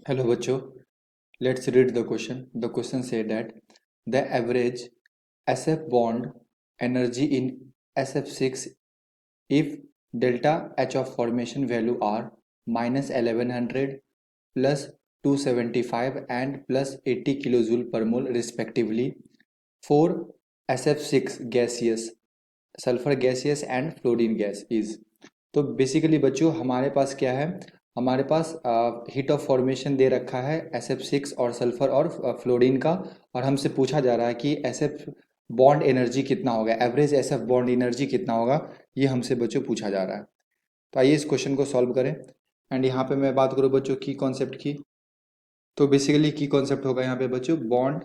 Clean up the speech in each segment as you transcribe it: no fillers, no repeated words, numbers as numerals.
Hello बच्चों, let's read the question. The question say that the average SF bond energy in SF6 if delta H of formation value are minus 1100 plus 275 and plus 80 kilojoule per mole respectively for SF6 gaseous, sulphur gaseous and fluorine gas is. तो basically बच्चों हमारे पास क्या है, हमारे पास heat of formation दे रखा है SF6 और sulphur और फ्लोरीन का, और हमसे पूछा जा रहा है कि SF बॉन्ड एनर्जी कितना होगा, एवरेज SF बॉन्ड एनर्जी कितना होगा, ये हमसे बच्चों पूछा जा रहा है। तो आइए इस क्वेश्चन को सॉल्व करें। एंड यहाँ पे मैं बात करूँ बच्चों की कॉन्सेप्ट की, तो बेसिकली की कॉन्सेप्ट होगा यहाँ पे बच्चों bond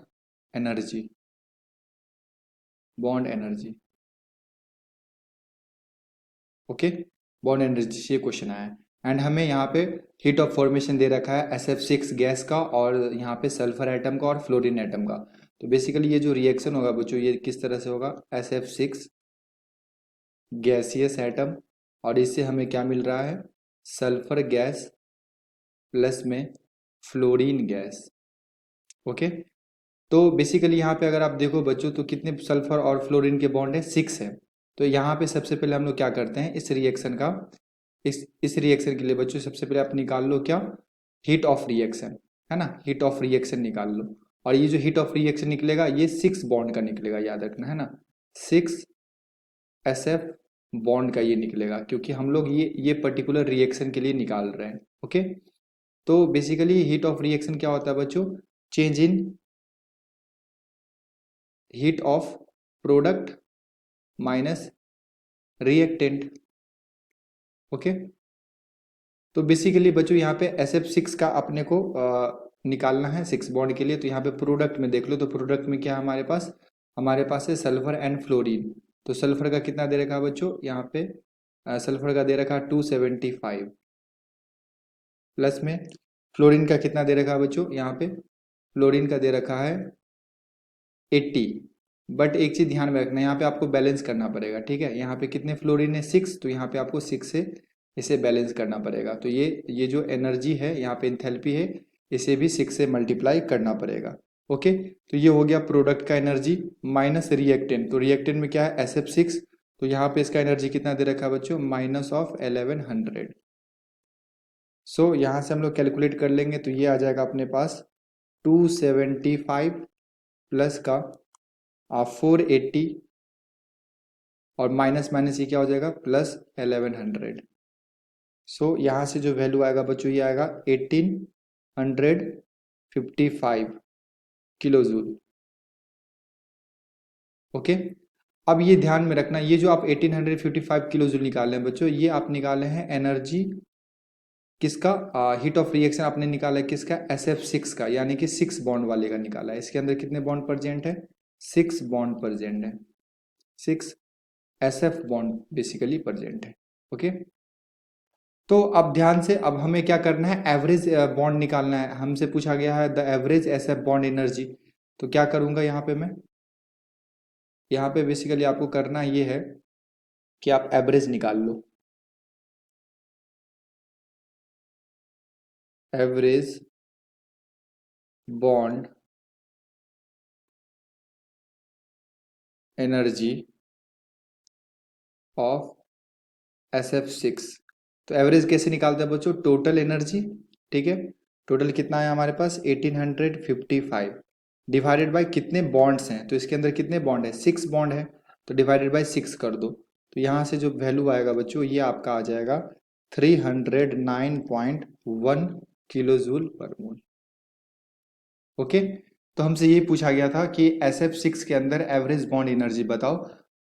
energy, bond energy. Okay, bond energy से ये क्वेश्चन आया है। एंड हमें यहाँ पे हीट ऑफ फॉर्मेशन दे रखा है SF6 गैस का और यहाँ पे सल्फर एटम का और फ्लोरीन एटम का। तो बेसिकली ये जो रिएक्शन होगा बच्चों ये किस तरह से होगा, SF6 गैसियस एटम और इससे हमें क्या मिल रहा है, सल्फर गैस प्लस में फ्लोरीन गैस। ओके, तो बेसिकली यहाँ पे अगर आप देखो बच्चों तो कितने सल्फर और फ्लोरीन के बॉन्ड है, 6 है। तो यहाँ पे सबसे पहले हम लोग क्या करते हैं इस रिएक्शन का, इस रिएक्शन के लिए बच्चों सबसे पहले आप निकाल लो क्या, हीट ऑफ रिएक्शन, है ना, हीट ऑफ रिएक्शन निकाल लो। और ये जो हीट ऑफ रिएक्शन निकलेगा ये 6 बॉन्ड का निकलेगा, याद रखना है ना, 6 SF बॉन्ड का ये निकलेगा, क्योंकि हम लोग ये पर्टिकुलर रिएक्शन के लिए निकाल रहे हैं। ओके, तो बेसिकली हीट ऑफ रिएक्शन क्या होता है बच्चों, change in heat of product minus reactant. Okay, तो बेसिकली बच्चों यहाँ पे SF6 का अपने को निकालना है 6 बॉन्ड के लिए। तो यहाँ पे प्रोडक्ट में देख लो, तो प्रोडक्ट में क्या है हमारे पास है सल्फर एंड फ्लोरीन। तो सल्फर का कितना दे रखा है बच्चों, यहाँ पे सल्फर का दे रखा है 275 प्लस में फ्लोरीन का कितना दे रखा है बच्चों, यहाँ पे फ्लोरीन का दे रखा है 80। बट एक चीज ध्यान में रखना, यहाँ पे आपको बैलेंस करना पड़ेगा, ठीक है। यहाँ पे कितने फ्लोरीन है, 6, तो यहाँ पे आपको 6 से इसे बैलेंस करना पड़ेगा। तो ये जो एनर्जी है यहाँ पे इंथैल्पी है, इसे भी 6 से मल्टीप्लाई करना पड़ेगा। ओके, तो ये हो गया प्रोडक्ट का एनर्जी माइनस रिएक्टेंट। तो रिएक्टेंट में क्या है SF6, तो यहाँ पे इसका एनर्जी कितना दे रखा है बच्चों, माइनस ऑफ 1100। सो यहाँ से हम लोग कैलकुलेट कर लेंगे, तो ये आ जाएगा अपने पास 275 प्लस का 480 और माइनस माइनस ये क्या हो जाएगा प्लस 1100। सो यहाँ से जो वैल्यू आएगा बच्चों ये आएगा 1855 किलो जूल। ओके, अब ये ध्यान में रखना, ये जो आप 1855 किलो जूल निकाले हैं बच्चों, ये आप निकाले हैं एनर्जी किसका, हीट ऑफ रिएक्शन आपने निकाला है किसका, SF6 का, यानी कि 6 बॉन्ड वाले का निकाला है। इसके अंदर कितने बॉन्ड प्रेजेंट है, 6 बॉन्ड प्रेजेंट है, 6 SF बॉन्ड बेसिकली प्रेजेंट है। ओके, तो अब ध्यान से, अब हमें क्या करना है, एवरेज बॉन्ड निकालना है। हमसे पूछा गया है the average SF bond energy. तो क्या करूंगा यहाँ पे मैं, यहाँ पे बेसिकली आपको करना ये है कि आप एवरेज निकाल लो, average bond energy of SF6। तो एवरेज कैसे निकालते हैं बच्चों, टोटल एनर्जी, ठीक है, टोटल कितना है हमारे पास 1855 डिवाइडेड बाय कितने बॉन्ड्स हैं, तो इसके अंदर कितने बॉन्ड है, 6 बॉन्ड है, तो डिवाइडेड बाय 6 कर दो। तो यहाँ से जो वैल्यू आएगा बच्चों ये आपका आ जाएगा 309.1 किलो जूल पर मोल। ओके, तो हमसे ये पूछा गया था कि SF6 के अंदर एवरेज बॉन्ड एनर्जी बताओ।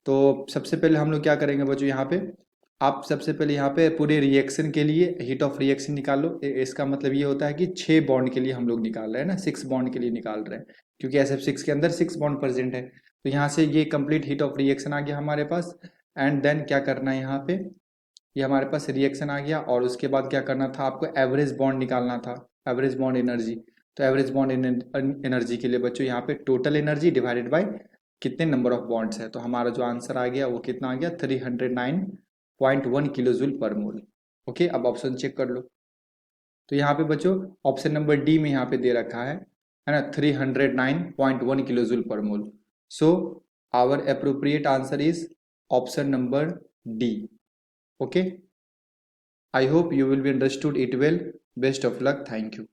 तो सबसे पहले हम लोग क्या करेंगे बच्चों, यहाँ पे आप सबसे पहले यहाँ पे पूरे रिएक्शन के लिए हीट ऑफ रिएक्शन निकाल लो। इसका मतलब ये होता है कि 6 बॉन्ड के लिए हम लोग निकाल रहे हैं ना, 6 बॉन्ड के लिए निकाल रहे हैं, क्योंकि SF6 के अंदर 6 बॉन्ड प्रेजेंट है। तो यहाँ से ये कंप्लीट हीट ऑफ रिएक्शन आ गया हमारे पास। एंड देन क्या करना है यहाँ पे, ये हमारे पास रिएक्शन आ गया, और उसके बाद क्या करना था, आपको एवरेज बॉन्ड निकालना था, एवरेज बॉन्ड एनर्जी। तो एवरेज बॉन्ड एनर्जी के लिए बच्चों यहाँ पे टोटल एनर्जी डिवाइडेड बाय कितने नंबर ऑफ बॉन्ड्स है, तो हमारा जो आंसर आ गया वो कितना आ गया 309.1 किलो जूल पर मोल। ओके, अब ऑप्शन चेक कर लो। तो यहाँ पे बच्चों ऑप्शन नंबर डी में यहाँ पे दे रखा है ना, 309.1 kilojoule per mole. So our appropriate answer is option number D. Okay, I hope you will be understood it well. Best of luck. Thank you.